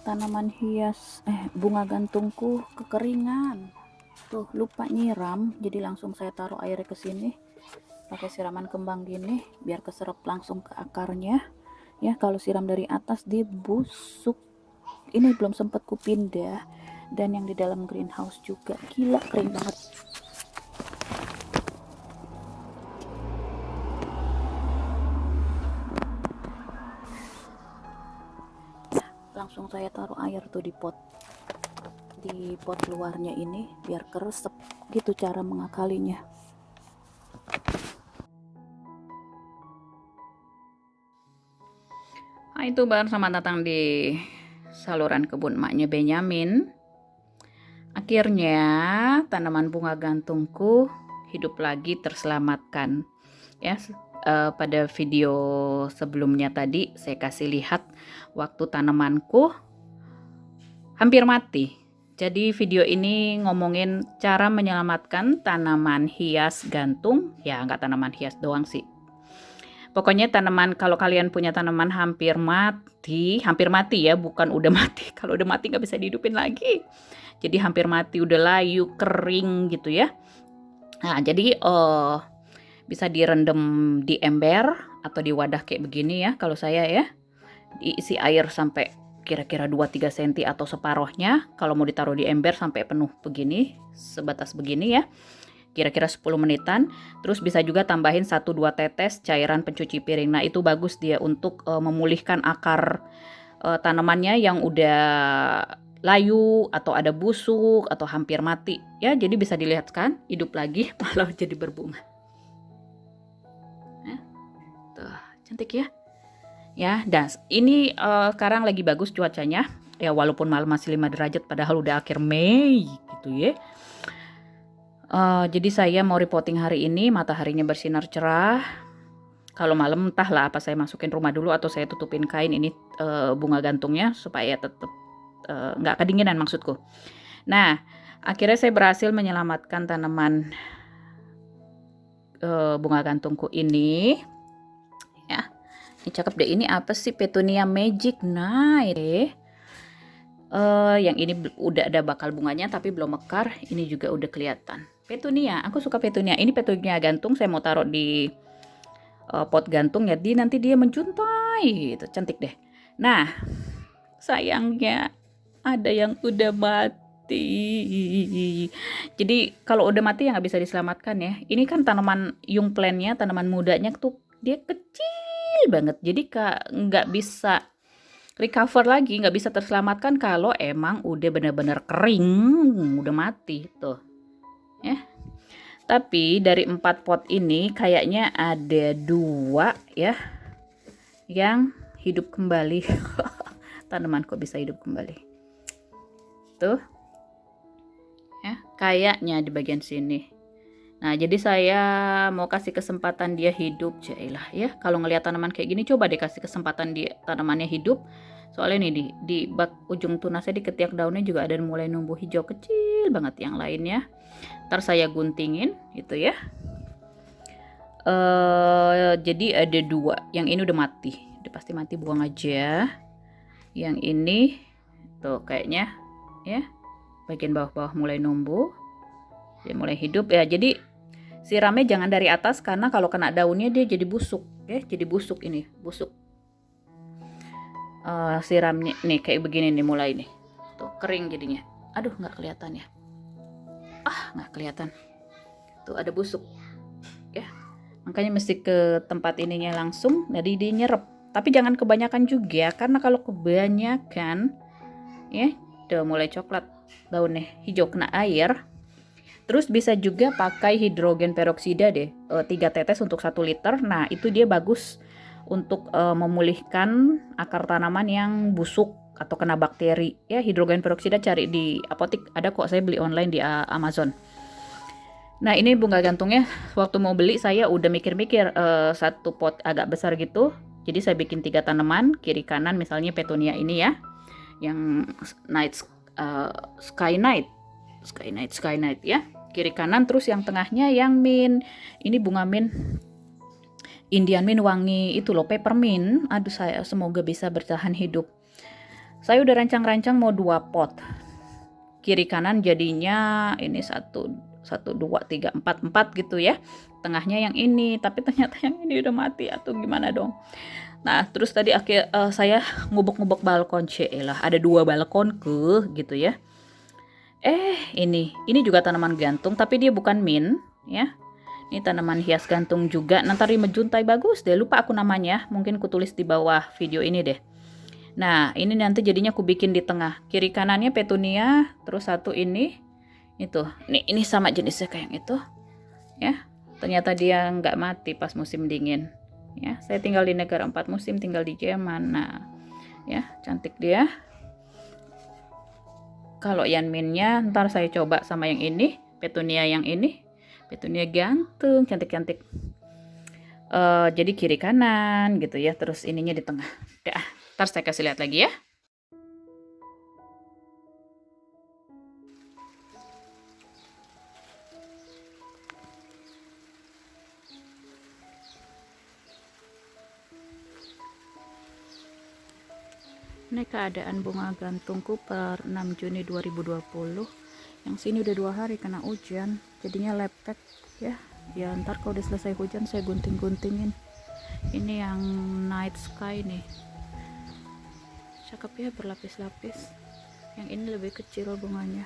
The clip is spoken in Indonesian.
tanaman hias bunga gantungku kekeringan. Tuh, lupa nyiram, jadi langsung saya taruh airnya ke sini. Pakai siraman kembang gini biar keserap langsung ke akarnya. Ya, kalau siram dari atas dia busuk. Ini belum sempat kupindah, dan yang di dalam greenhouse juga gila kering banget. Langsung saya taruh air tuh di pot luarnya ini biar keresep gitu cara mengakalinya. Nah, itu baru sama datang di saluran kebun maknya Benyamin. Akhirnya tanaman bunga gantungku hidup lagi, terselamatkan. Ya, pada video sebelumnya tadi saya kasih lihat waktu tanamanku hampir mati. Jadi video ini ngomongin cara menyelamatkan tanaman hias gantung. Ya, nggak tanaman hias doang sih. Pokoknya tanaman, kalau kalian punya tanaman hampir mati ya, bukan udah mati. Kalau udah mati nggak bisa dihidupin lagi. Jadi hampir mati, udah layu, kering gitu ya. Nah, jadi bisa direndam di ember atau di wadah kayak begini ya. Kalau saya ya, diisi air sampai kira-kira 2-3 cm atau separohnya. Kalau mau ditaruh di ember sampai penuh begini, sebatas begini ya, kira-kira 10 menitan. Terus bisa juga tambahin 1-2 tetes cairan pencuci piring. Nah, itu bagus dia untuk memulihkan akar tanamannya yang udah layu atau ada busuk atau hampir mati ya. Jadi bisa dilihat kan, hidup lagi malah jadi berbunga. Tuh, cantik ya. Ya, dan ini sekarang lagi bagus cuacanya. Ya, walaupun malam masih 5 derajat padahal udah akhir Mei gitu ya. Jadi saya mau reporting hari ini, mataharinya bersinar cerah. Kalau malam entahlah apa saya masukin rumah dulu atau saya tutupin kain ini bunga gantungnya supaya tetap nggak kedinginan maksudku. Nah, akhirnya saya berhasil menyelamatkan tanaman bunga gantungku ini. Ya, ini cakep deh. Ini apa sih? Petunia Magic Night. Yang ini udah ada bakal bunganya tapi belum mekar. Ini juga udah kelihatan. Petunia, aku suka petunia. Ini petunia gantung, saya mau taruh di pot gantung ya. Nanti dia menjuntai gitu, cantik deh. Nah, sayangnya ada yang udah mati. Jadi kalau udah mati ya nggak bisa diselamatkan ya. Ini kan tanaman young plant-nya, tanaman mudanya tuh dia kecil banget. Jadi nggak bisa recover lagi, nggak bisa terselamatkan kalau emang udah bener-bener kering, udah mati tuh. Ya. Tapi dari 4 pot ini kayaknya ada 2 ya yang hidup kembali. Tanaman kok bisa hidup kembali. Tuh. Ya, kayaknya di bagian sini. Nah, jadi saya mau kasih kesempatan dia hidup, jailah ya. Kalau ngelihat tanaman kayak gini, coba deh kasih kesempatan dia tanamannya hidup. Soalnya nih di bak ujung tunasnya, di ketiak daunnya juga ada mulai numbuh hijau kecil banget yang lainnya. Ntar saya guntingin gitu ya. Jadi ada 2. Yang ini udah mati, udah pasti mati, buang aja. Yang ini tuh kayaknya ya, bagian bawah-bawah mulai numbuh, dia mulai hidup ya. Jadi siramnya jangan dari atas karena kalau kena daunnya dia jadi busuk ya, jadi busuk ini, busuk. Siramnya nih kayak begini nih, mulai nih tuh kering jadinya. Aduh, nggak kelihatan ya. Nggak kelihatan tuh, ada busuk ya, makanya mesti ke tempat ininya langsung, jadi dia nyerap. Tapi jangan kebanyakan juga karena kalau kebanyakan ya udah mulai coklat daunnya, hijau kena air. Terus bisa juga pakai hidrogen peroksida deh, 3 tetes untuk 1 liter. Nah, itu dia bagus untuk memulihkan akar tanaman yang busuk atau kena bakteri. Ya, hidrogen peroksida cari di apotik, ada kok, saya beli online di Amazon. Nah, ini bunga gantungnya waktu mau beli saya udah mikir-mikir, 1 pot agak besar gitu. Jadi saya bikin 3 tanaman, kiri kanan misalnya petunia ini ya, yang Sky Night ya, kiri kanan. Terus yang tengahnya yang mint, ini bunga mint, Indian mint wangi itu loh, peppermint. Aduh, saya semoga bisa bertahan hidup Saya udah rancang-rancang mau 2 pot. Kiri kanan jadinya ini 1 2 3 4 gitu ya. Tengahnya yang ini, tapi ternyata yang ini udah mati atau gimana dong. Nah, terus tadi saya ngubek-ngubek balkon, lah ada 2 balkon gitu ya. Ini juga tanaman gantung, tapi dia bukan mint ya. Ini tanaman hias gantung juga. Nanti menjuntai bagus deh. Lupa aku namanya. Mungkin ku tulis di bawah video ini deh. Nah, ini nanti jadinya aku bikin di tengah. Kiri kanannya petunia, terus satu ini itu. Ini sama jenisnya kayak yang itu. Ya. Ternyata dia nggak mati pas musim dingin. Ya, saya tinggal di negara 4 musim, tinggal di Jerman. Nah, ya, cantik dia. Kalau Yanminnya ntar saya coba sama yang ini, petunia yang ini. Petunia gantung, cantik-cantik. Jadi kiri kanan gitu ya, terus ininya di tengah. Udah, ntar saya kasih lihat lagi ya. Ini keadaan bunga gantungku per 6 Juni 2020. Yang sini udah 2 hari kena hujan, jadinya lepek ya. Ya ntar kalau udah selesai hujan saya gunting-guntingin. Ini yang night sky nih, cakep ya, berlapis-lapis. Yang ini lebih kecil bunganya.